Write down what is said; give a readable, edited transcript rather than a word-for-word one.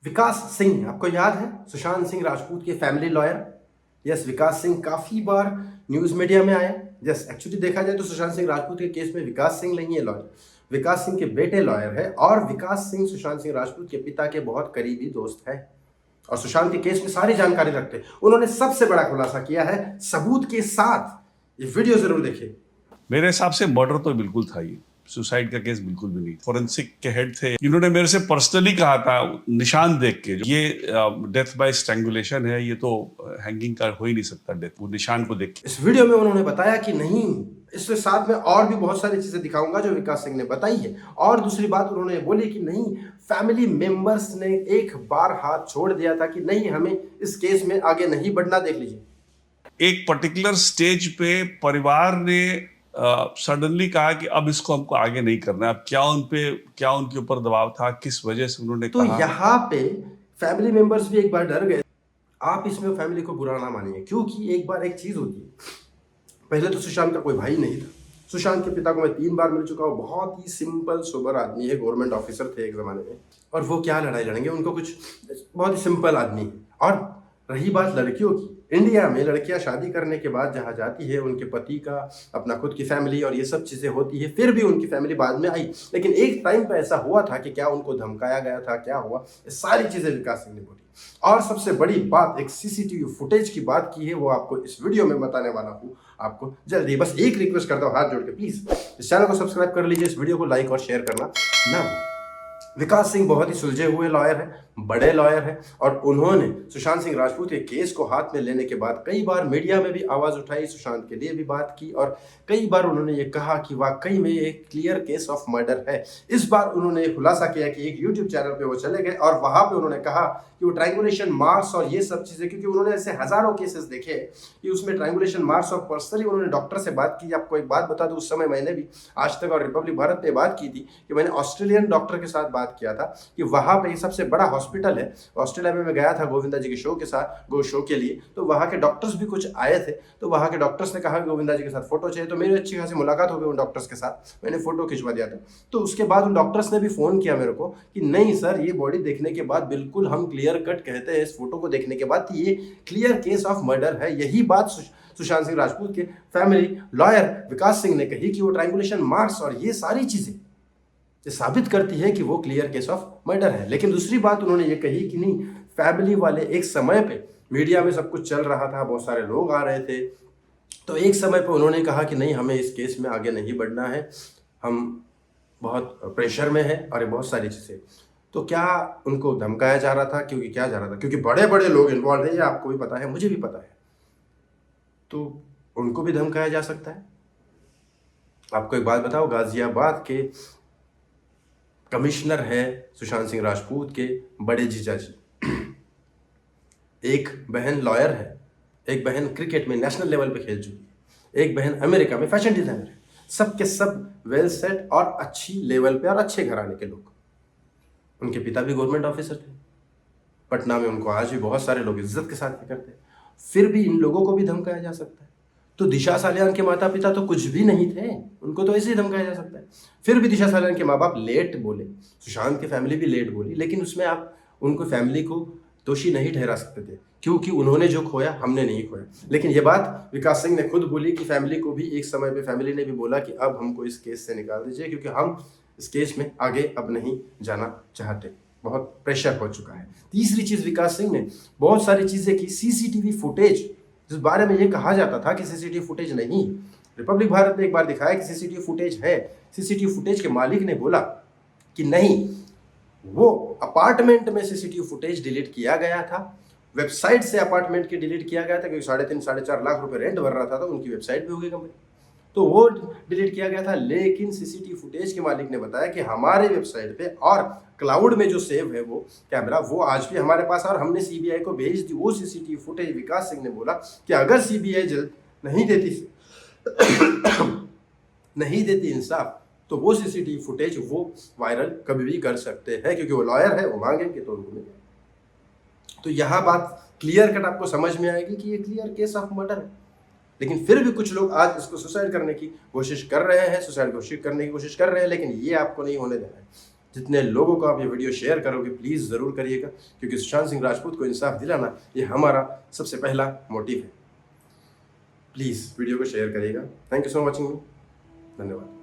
विकास सिंह, आपको याद है सुशांत सिंह राजपूत के फैमिली लॉयर। यस, विकास सिंह काफी बार न्यूज मीडिया में आए। यस, एक्चुअली देखा जाए तो सुशांत सिंह राजपूत के केस में विकास सिंह नहीं है लॉयर, विकास सिंह के बेटे लॉयर है। और विकास सिंह सुशांत सिंह राजपूत के पिता के बहुत करीबी दोस्त है और सुशांत के केस में सारी जानकारी रखते हैं। उन्होंने सबसे बड़ा खुलासा किया है सबूत के साथ। ये वीडियो जरूर देखिए। मेरे हिसाब से मर्डर तो बिल्कुल था, ये सुसाइड का केस बिल्कुल भी नहीं। फॉरेंसिक के हेड थे, इन्होंने मेरे से पर्सनली कहा था निशान देख के, ये डेथ बाय स्ट्रैंगुलेशन है, ये तो हैंगिंग का हो ही नहीं सकता डेथ, वो निशान को देख के। इस वीडियो में उन्होंने बताया कि नहीं, इसके साथ में और भी बहुत सारी चीजें दिखाऊंगा जो विकास सिंह ने बताई है। और दूसरी बात उन्होंने बोली कि नहीं, फैमिली मेंबर्स ने एक बार हाथ छोड़ दिया था कि नहीं, हमें इस केस में आगे नहीं बढ़ना। देख लीजिए। एक पर्टिकुलर स्टेज पे परिवार ने सडनली कहा कि अब इसको हमको आगे नहीं करना है। अब क्या उनके ऊपर दबाव था, किस वजह से उन्होंने तो कहा। यहाँ पे फैमिली मेंबर्स भी एक बार डर गए। आप इसमें फैमिली को बुरा ना मानिए, क्योंकि एक बार एक चीज होती है। पहले तो सुशांत का कोई भाई नहीं था। सुशांत के पिता को मैं 3 बार मिल चुका हूँ। बहुत ही सिंपल सोबर आदमी है, गवर्नमेंट ऑफिसर थे एक जमाने में। और वो क्या लड़ाई लड़ेंगे, उनको कुछ बहुत ही सिंपल आदमी है। और रही बात लड़कियों की, इंडिया में लड़कियां शादी करने के बाद जहाँ जाती है, उनके पति का अपना खुद की फैमिली और ये सब चीज़ें होती है। फिर भी उनकी फैमिली बाद में आई, लेकिन एक टाइम पे ऐसा हुआ था कि क्या उनको धमकाया गया था, क्या हुआ, ये सारी चीज़ें विकास सिंह ने बोली। और सबसे बड़ी बात, एक सीसीटीवी फुटेज की बात की है, वो आपको इस वीडियो में बताने वाला हूँ। आपको जल्दी बस एक रिक्वेस्ट करता हूँ हाथ जोड़ के, प्लीज़ इस चैनल को सब्सक्राइब कर लीजिए, इस वीडियो को लाइक और शेयर करना ना। विकास सिंह बहुत ही सुलझे हुए लॉयर हैं, बड़े लॉयर हैं। और उन्होंने सुशांत सिंह राजपूत के केस को हाथ में लेने के बाद कई बार मीडिया में भी आवाज़ उठाई, सुशांत के लिए भी बात की। और कई बार उन्होंने ये कहा कि वाकई में एक क्लियर केस ऑफ मर्डर है। इस बार उन्होंने ये खुलासा किया कि एक यूट्यूब चैनल पे वो चले गए और वहाँ पे उन्होंने कहा कि वो ट्रायंगुलेशन मार्क्स और ये सब चीज़ें, क्योंकि उन्होंने ऐसे हज़ारों केसेस देखे कि उसमें ट्रायंगुलेशन मार्क्स, और पर्सनली उन्होंने डॉक्टर से बात की। आपको एक बात बता दूं, उस समय मैंने भी आज तक और रिपब्लिक भारत पे बात की थी कि मैंने ऑस्ट्रेलियन डॉक्टर के साथ बात किया था कि वहाँ पे सबसे बड़ा हॉस्पिटल है ऑस्ट्रेलिया में। मैं गया था गोविंदा जी के शो के साथ, शो के लिए, तो वहाँ के डॉक्टर्स भी कुछ आए थे। तो वहाँ के डॉक्टर्स ने कहा कि गोविंदा जी के साथ फोटो चाहिए, तो मेरी अच्छी खासी मुलाकात हो गई उन डॉक्टर्स के साथ, मैंने फोटो खिंचवा दिया था। तो उसके बाद उन डॉक्टर्स ने भी फ़ोन किया मेरे को कि नहीं सर, ये बॉडी देखने के बाद बिल्कुल हम क्लियर कट कहते हैं, इस फोटो को देखने के बाद ये क्लियर केस ऑफ मर्डर है। यही बात सुशांत सिंह राजपूत के फैमिली लॉयर विकास सिंह ने कही कि वो ट्रायंगुलेशन मार्क्स और ये सारी चीज़ें ये साबित करती है कि वो क्लियर केस ऑफ मर्डर है। लेकिन दूसरी बात उन्होंने ये कही कि नहीं, फैमिली वाले एक समय पे मीडिया में सब कुछ चल रहा था, बहुत सारे लोग आ रहे थे, तो एक समय पे उन्होंने कहा कि नहीं, हमें इस केस में आगे नहीं बढ़ना है, हम बहुत प्रेशर में है और ये बहुत सारी चीज़ें। तो क्या उनको धमकाया जा रहा था? क्योंकि क्या जा रहा था, क्योंकि बड़े बड़े लोग इन्वॉल्व हैं, ये आपको भी पता है, मुझे भी पता है, तो उनको भी धमकाया जा सकता है। आपको एक बात बताओ, गाजियाबाद के कमिश्नर है सुशांत सिंह राजपूत के बड़े जीजा जी। एक बहन लॉयर है, एक बहन क्रिकेट में नेशनल लेवल पे खेल चुकी है, एक बहन अमेरिका में फैशन डिजाइनर है। सब के सब वेल सेट और अच्छी लेवल पे और अच्छे घराने के लोग। उनके पिता भी गवर्नमेंट ऑफिसर थे पटना में, उनको आज भी बहुत सारे लोग इज्जत के साथ करते हैं। फिर भी इन लोगों को भी धमकाया जा सकता है। तो दिशा सालियान के माता पिता तो कुछ भी नहीं थे, उनको तो ऐसे ही धमकाया जा सकता है। फिर भी दिशा सालियान के माँ बाप लेट बोले, सुशांत की फैमिली भी लेट बोली, लेकिन उसमें आप उनको फैमिली को दोषी नहीं ठहरा सकते थे, क्योंकि उन्होंने जो खोया हमने नहीं खोया। लेकिन ये बात विकास सिंह ने खुद बोली कि फैमिली को भी एक समय पे फैमिली ने भी बोला कि अब हमको इस केस से निकाल दीजिए, क्योंकि हम इस केस में आगे अब नहीं जाना चाहते, बहुत प्रेशर हो चुका है। तीसरी चीज़, विकास सिंह ने बहुत सारी चीज़ें की। सीसीटीवी फुटेज, जिस बारे में ये कहा जाता था कि सीसीटीवी फुटेज नहीं, रिपब्लिक भारत ने एक बार दिखाया कि सीसीटीवी फुटेज है। सीसीटीवी फुटेज के मालिक ने बोला कि नहीं, वो अपार्टमेंट में सीसीटीवी फुटेज डिलीट किया गया था, वेबसाइट से अपार्टमेंट की डिलीट किया गया था, क्योंकि 3.5-4.5 लाख रुपए रेंट भर रहा था, तो उनकी वेबसाइट भी हो गई कंपनी, तो वो डिलीट किया गया था। लेकिन सीसीटीवी फुटेज के मालिक ने बताया कि हमारे वेबसाइट पे और क्लाउड में जो सेव है वो कैमरा, वो आज भी हमारे पास है और हमने सीबीआई को भेज दी वो सीसीटीवी फुटेज। विकास सिंह ने बोला कि अगर सीबीआई जल्द नहीं देती नहीं देती इंसाफ, तो वो सीसीटीवी फुटेज वो वायरल कभी भी कर सकते हैं, क्योंकि वो लॉयर है, वो मांगेंगे तो उनको मिलेगा। तो यह बात क्लियर कट आपको समझ में आएगी कि ये क्लियर केस ऑफ मर्डर है। लेकिन फिर भी कुछ लोग आज इसको सुसाइड करने की कोशिश कर रहे हैं, सुसाइड कोशिश करने की कोशिश कर रहे हैं, लेकिन ये आपको नहीं होने देना है। जितने लोगों को आप ये वीडियो शेयर करोगे प्लीज़ ज़रूर करिएगा, क्योंकि सुशांत सिंह राजपूत को इंसाफ दिलाना ये हमारा सबसे पहला मोटिव है। प्लीज़ वीडियो को शेयर करिएगा। थैंक यू सो मच, धन्यवाद।